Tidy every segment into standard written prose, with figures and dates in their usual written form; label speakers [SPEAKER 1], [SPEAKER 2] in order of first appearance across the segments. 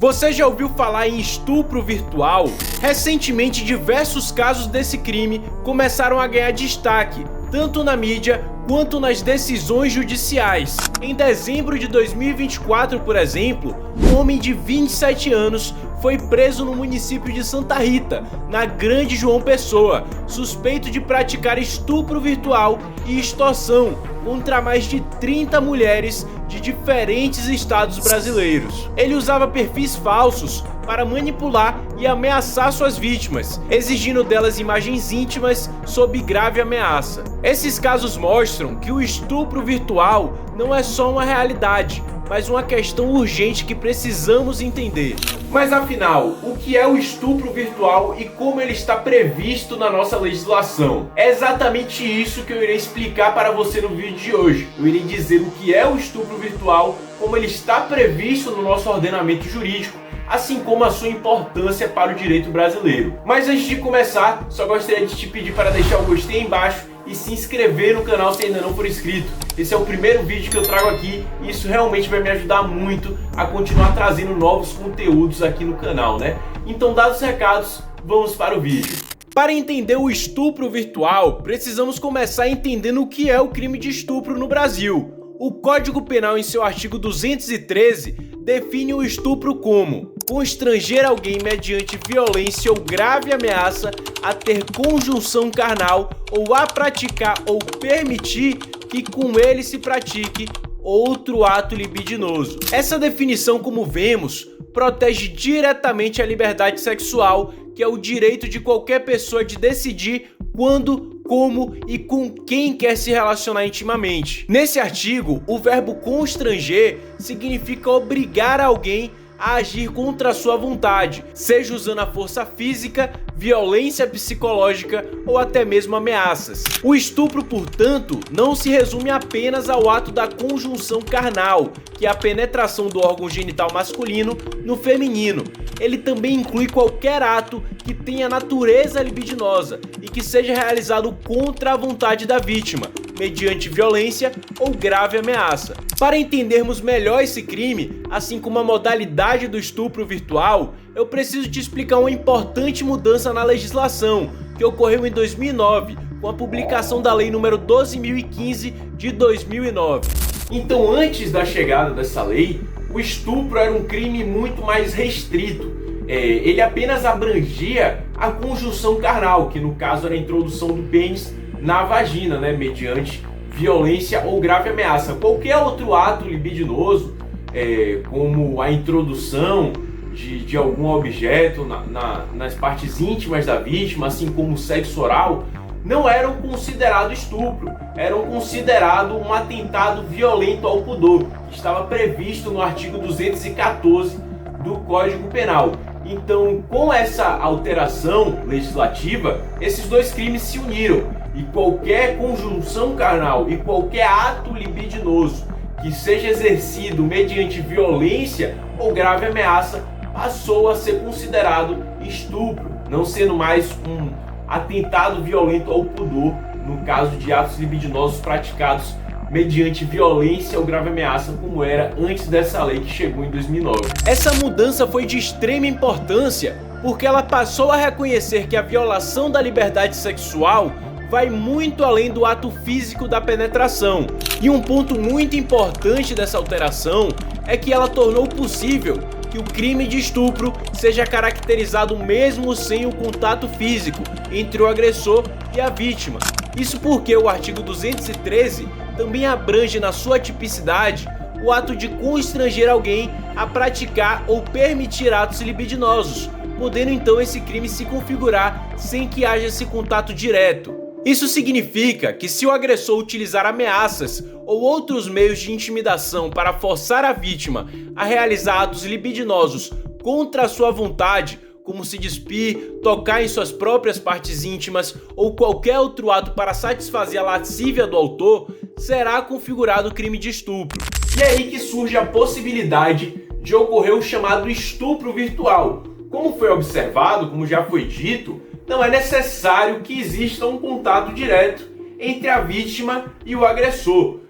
[SPEAKER 1] Você já ouviu falar em estupro virtual? Recentemente, diversos casos desse crime começaram a ganhar destaque, tanto na mídia quanto nas decisões judiciais. Em dezembro de 2024, por exemplo, um homem de 27 anos foi preso no município de Santa Rita, na Grande João Pessoa, suspeito de praticar estupro virtual e extorsão contra mais de 30 mulheres de diferentes estados brasileiros. Ele usava perfis falsos para manipular e ameaçar suas vítimas, exigindo delas imagens íntimas sob grave ameaça. Esses casos mostram que o estupro virtual não é só uma realidade, mas uma questão urgente que precisamos entender. Mas afinal, o que é o estupro virtual e como ele está previsto na nossa legislação? É exatamente isso que eu irei explicar para você no vídeo de hoje. Eu irei dizer o que é o estupro virtual, como ele está previsto no nosso ordenamento jurídico, assim como a sua importância para o direito brasileiro. Mas antes de começar, só gostaria de te pedir para deixar o gostei aí embaixo e se inscrever no canal se ainda não for inscrito. Esse é o primeiro vídeo que eu trago aqui e isso realmente vai me ajudar muito a continuar trazendo novos conteúdos aqui no canal, né? Então, dados os recados, vamos para o vídeo. Para entender o estupro virtual, precisamos começar entendendo o que é o crime de estupro no Brasil. O Código Penal, em seu artigo 213, define o estupro como constranger alguém mediante violência ou grave ameaça a ter conjunção carnal ou a praticar ou permitir que com ele se pratique outro ato libidinoso. Essa definição, como vemos, protege diretamente a liberdade sexual, que é o direito de qualquer pessoa de decidir quando, como e com quem quer se relacionar intimamente. Nesse artigo, o verbo constranger significa obrigar alguém a agir contra a sua vontade, seja usando a força física, violência psicológica ou até mesmo ameaças. O estupro, portanto, não se resume apenas ao ato da conjunção carnal, que é a penetração do órgão genital masculino no feminino. Ele também inclui qualquer ato que tenha natureza libidinosa e que seja realizado contra a vontade da vítima, mediante violência ou grave ameaça. Para entendermos melhor esse crime, assim como a modalidade do estupro virtual, eu preciso te explicar uma importante mudança na legislação que ocorreu em 2009, com a publicação da Lei nº 12.015 de 2009. Então, antes da chegada dessa lei, o estupro era um crime muito mais restrito. Ele apenas abrangia a conjunção carnal, que no caso era a introdução do pênis na vagina, né, mediante violência ou grave ameaça. Qualquer outro ato libidinoso, como a introdução de algum objeto nas partes íntimas da vítima, assim como o sexo oral, não eram considerados estupro, eram considerados um atentado violento ao pudor, que estava previsto no artigo 214 do Código Penal. Então, com essa alteração legislativa, esses dois crimes se uniram e qualquer conjunção carnal e qualquer ato libidinoso que seja exercido mediante violência ou grave ameaça passou a ser considerado estupro, não sendo mais um atentado violento ao pudor no caso de atos libidinosos praticados mediante violência ou grave ameaça, como era antes dessa lei que chegou em 2009. Essa mudança foi de extrema importância porque ela passou a reconhecer que a violação da liberdade sexual vai muito além do ato físico da penetração. E um ponto muito importante dessa alteração é que ela tornou possível que o crime de estupro seja caracterizado mesmo sem o contato físico entre o agressor e a vítima. Isso porque o artigo 213 também abrange na sua tipicidade o ato de constranger alguém a praticar ou permitir atos libidinosos, podendo então esse crime se configurar sem que haja esse contato direto. Isso significa que se o agressor utilizar ameaças ou outros meios de intimidação para forçar a vítima a realizar atos libidinosos contra a sua vontade, como se despir, tocar em suas próprias partes íntimas ou qualquer outro ato para satisfazer a lascívia do autor, será configurado crime de estupro. E é aí que surge a possibilidade de ocorrer o chamado estupro virtual. Como foi observado, como já foi dito, não é necessário que exista um contato direto entre a vítima e o agressor,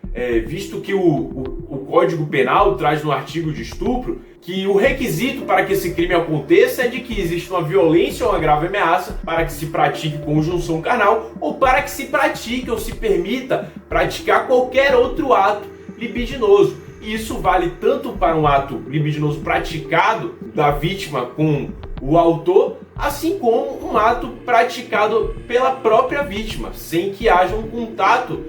[SPEAKER 1] visto que o Código Penal traz no artigo de estupro que que o requisito para que esse crime aconteça é de que existe uma violência ou uma grave ameaça para que se pratique conjunção carnal ou para que se pratique ou se permita praticar qualquer outro ato libidinoso. E isso vale tanto para um ato libidinoso praticado da vítima com o autor, assim como um ato praticado pela própria vítima, sem que haja um contato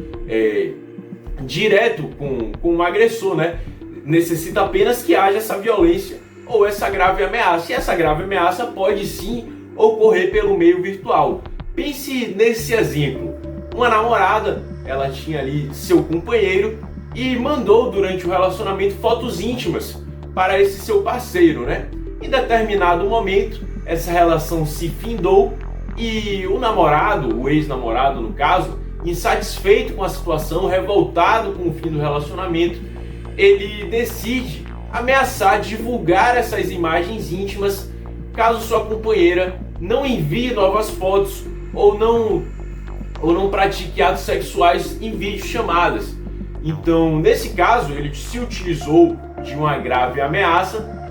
[SPEAKER 1] direto com o agressor, né? Necessita apenas que haja essa violência ou essa grave ameaça. E essa grave ameaça pode sim ocorrer pelo meio virtual. Pense nesse exemplo. Uma namorada, ela tinha ali seu companheiro e mandou durante o relacionamento fotos íntimas para esse seu parceiro, né? Em determinado momento, essa relação se findou e o namorado, o ex-namorado no caso, insatisfeito com a situação, revoltado com o fim do relacionamento, ele decide ameaçar divulgar essas imagens íntimas caso sua companheira não envie novas fotos ou não pratique atos sexuais em videochamadas. Então, nesse caso, ele se utilizou de uma grave ameaça,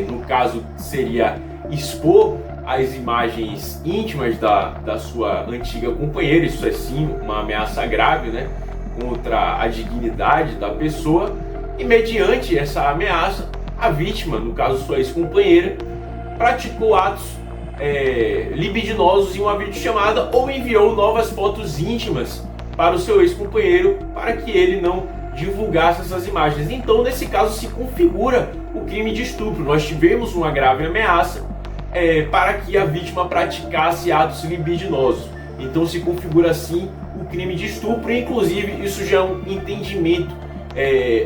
[SPEAKER 1] no caso seria expor as imagens íntimas da sua antiga companheira. Isso é sim uma ameaça grave, né, contra a dignidade da pessoa. E mediante essa ameaça, a vítima, no caso sua ex-companheira, praticou atos libidinosos em uma videochamada ou enviou novas fotos íntimas para o seu ex-companheiro para que ele não divulgasse essas imagens. Então, nesse caso, se configura o crime de estupro. Nós tivemos uma grave ameaça para que a vítima praticasse atos libidinosos. Então, se configura assim o crime de estupro. Inclusive, isso já é um entendimento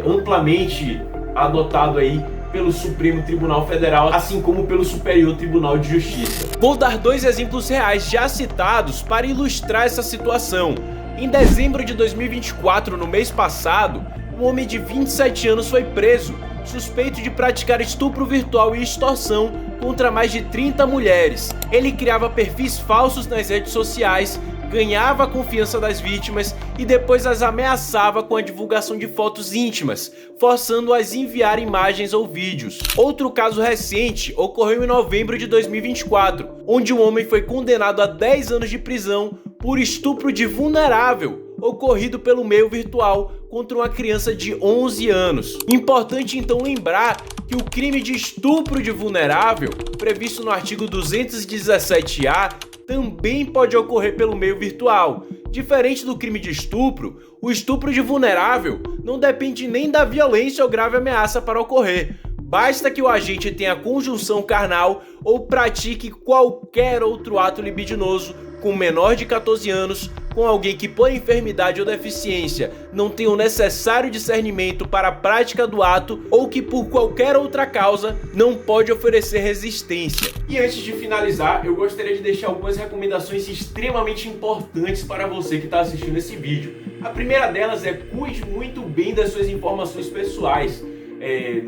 [SPEAKER 1] amplamente adotado aí pelo Supremo Tribunal Federal, assim como pelo Superior Tribunal de Justiça. Vou dar 2 exemplos reais já citados para ilustrar essa situação. Em dezembro de 2024, no mês passado, um homem de 27 anos foi preso, suspeito de praticar estupro virtual e extorsão contra mais de 30 mulheres. Ele criava perfis falsos nas redes sociais, ganhava a confiança das vítimas e depois as ameaçava com a divulgação de fotos íntimas, forçando-as a enviar imagens ou vídeos. Outro caso recente ocorreu em novembro de 2024, onde um homem foi condenado a 10 anos de prisão por estupro de vulnerável, ocorrido pelo meio virtual contra uma criança de 11 anos. Importante então lembrar que o crime de estupro de vulnerável, previsto no artigo 217-A, também pode ocorrer pelo meio virtual. Diferente do crime de estupro, o estupro de vulnerável não depende nem da violência ou grave ameaça para ocorrer. Basta que o agente tenha conjunção carnal ou pratique qualquer outro ato libidinoso com menor de 14 anos, com alguém que por enfermidade ou deficiência não tem o necessário discernimento para a prática do ato ou que por qualquer outra causa não pode oferecer resistência. E antes de finalizar, eu gostaria de deixar algumas recomendações extremamente importantes para você que está assistindo esse vídeo. A primeira delas é: cuide muito bem das suas informações pessoais.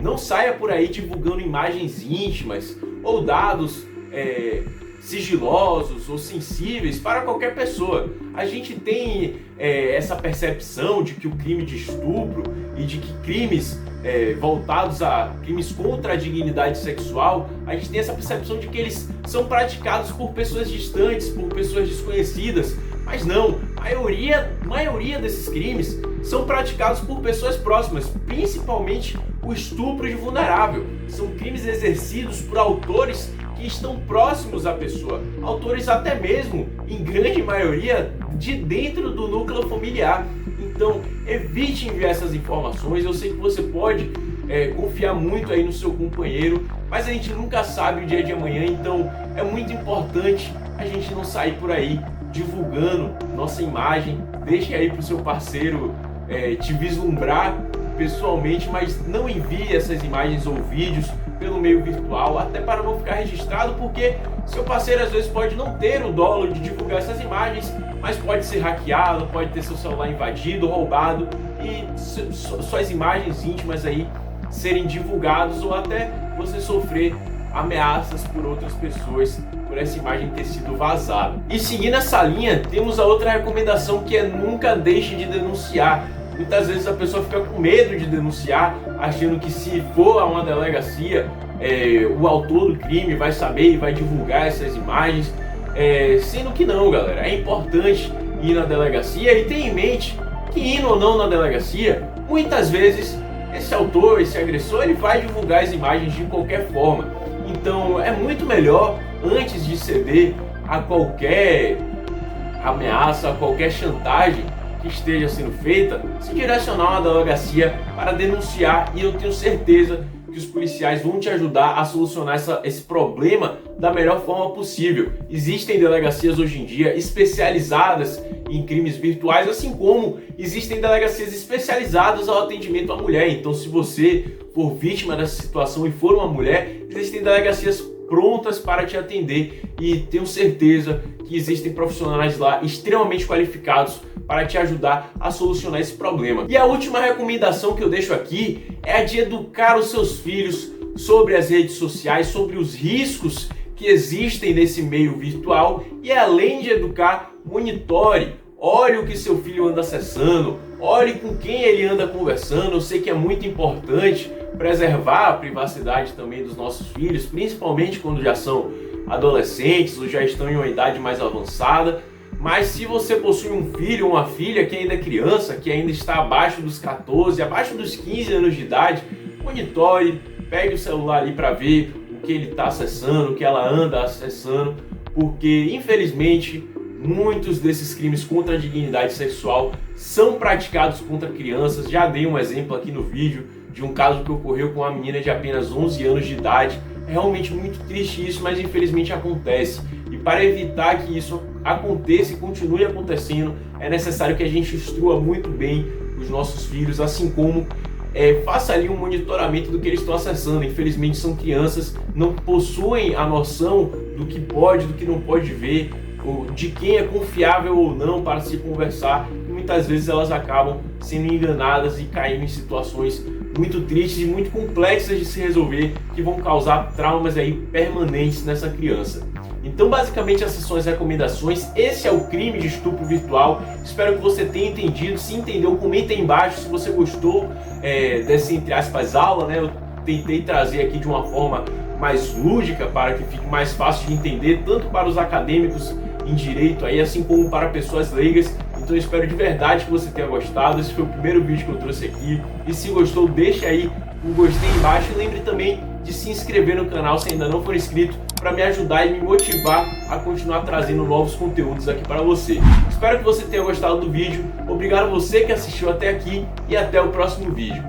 [SPEAKER 1] Não saia por aí divulgando imagens íntimas ou dados sigilosos ou sensíveis para qualquer pessoa. A gente tem essa percepção de que o crime de estupro e de que crimes voltados a crimes contra a dignidade sexual, a gente tem essa percepção de que eles são praticados por pessoas distantes, por pessoas desconhecidas. Mas não, a maioria desses crimes são praticados por pessoas próximas, principalmente o estupro de vulnerável. São crimes exercidos por autores que estão próximos à pessoa, autores até mesmo, em grande maioria, de dentro do núcleo familiar. Então, evite enviar essas informações. Eu sei que você pode confiar muito aí no seu companheiro, mas a gente nunca sabe o dia de amanhã, então é muito importante a gente não sair por aí divulgando nossa imagem. Deixe aí para o seu parceiro te vislumbrar pessoalmente, mas não envie essas imagens ou vídeos pelo meio virtual, até para não ficar registrado, porque seu parceiro às vezes pode não ter o dolo de divulgar essas imagens, mas pode ser hackeado, pode ter seu celular invadido, roubado e suas imagens íntimas aí serem divulgadas, ou até você sofrer ameaças por outras pessoas por essa imagem ter sido vazada. E seguindo essa linha, temos a outra recomendação, que é: nunca deixe de denunciar. Muitas vezes a pessoa fica com medo de denunciar, achando que se for a uma delegacia, o autor do crime vai saber e vai divulgar essas imagens, sendo que não, galera. É importante ir na delegacia e ter em mente que, indo ou não na delegacia, muitas vezes esse autor, esse agressor, ele vai divulgar as imagens de qualquer forma. Então é muito melhor, antes de ceder a qualquer ameaça, a qualquer chantagem que esteja sendo feita, se direcionar a uma delegacia para denunciar, e eu tenho certeza que os policiais vão te ajudar a solucionar esse problema da melhor forma possível. Existem delegacias hoje em dia especializadas em crimes virtuais, assim como existem delegacias especializadas ao atendimento à mulher. Então, se você for vítima dessa situação e for uma mulher, existem delegacias prontas para te atender, e tenho certeza que existem profissionais lá extremamente qualificados para te ajudar a solucionar esse problema. E a última recomendação que eu deixo aqui é a de educar os seus filhos sobre as redes sociais, sobre os riscos que existem nesse meio virtual, e além de educar, monitore. Olhe o que seu filho anda acessando, olhe com quem ele anda conversando. Eu sei que é muito importante preservar a privacidade também dos nossos filhos, principalmente quando já são adolescentes ou já estão em uma idade mais avançada. Mas se você possui um filho ou uma filha que ainda é criança, que ainda está abaixo dos 14, abaixo dos 15 anos de idade, monitore, pegue o celular ali para ver o que ele está acessando, o que ela anda acessando, porque infelizmente muitos desses crimes contra a dignidade sexual são praticados contra crianças. Já dei um exemplo aqui no vídeo de um caso que ocorreu com uma menina de apenas 11 anos de idade. É realmente muito triste isso, mas infelizmente acontece. E para evitar que isso aconteça e continue acontecendo, é necessário que a gente instrua muito bem os nossos filhos, assim como faça ali um monitoramento do que eles estão acessando. Infelizmente são crianças, não possuem a noção do que pode, do que não pode ver, de quem é confiável ou não para se conversar, e muitas vezes elas acabam sendo enganadas e caindo em situações muito tristes e muito complexas de se resolver, que vão causar traumas aí permanentes nessa criança. Então, basicamente, essas são as recomendações. Esse é o crime de estupro virtual. Espero que você tenha entendido. Se entendeu, comenta aí embaixo se você gostou dessa, entre aspas, aula, né? Eu tentei trazer aqui de uma forma mais lúdica para que fique mais fácil de entender, tanto para os acadêmicos em direito aí, assim como para pessoas leigas. Então eu espero de verdade que você tenha gostado. Esse foi o primeiro vídeo que eu trouxe aqui, e se gostou, deixa aí um gostei embaixo, e lembre também de se inscrever no canal se ainda não for inscrito, para me ajudar e me motivar a continuar trazendo novos conteúdos aqui para você. Espero que você tenha gostado do vídeo. Obrigado a você que assistiu até aqui, e até o próximo vídeo.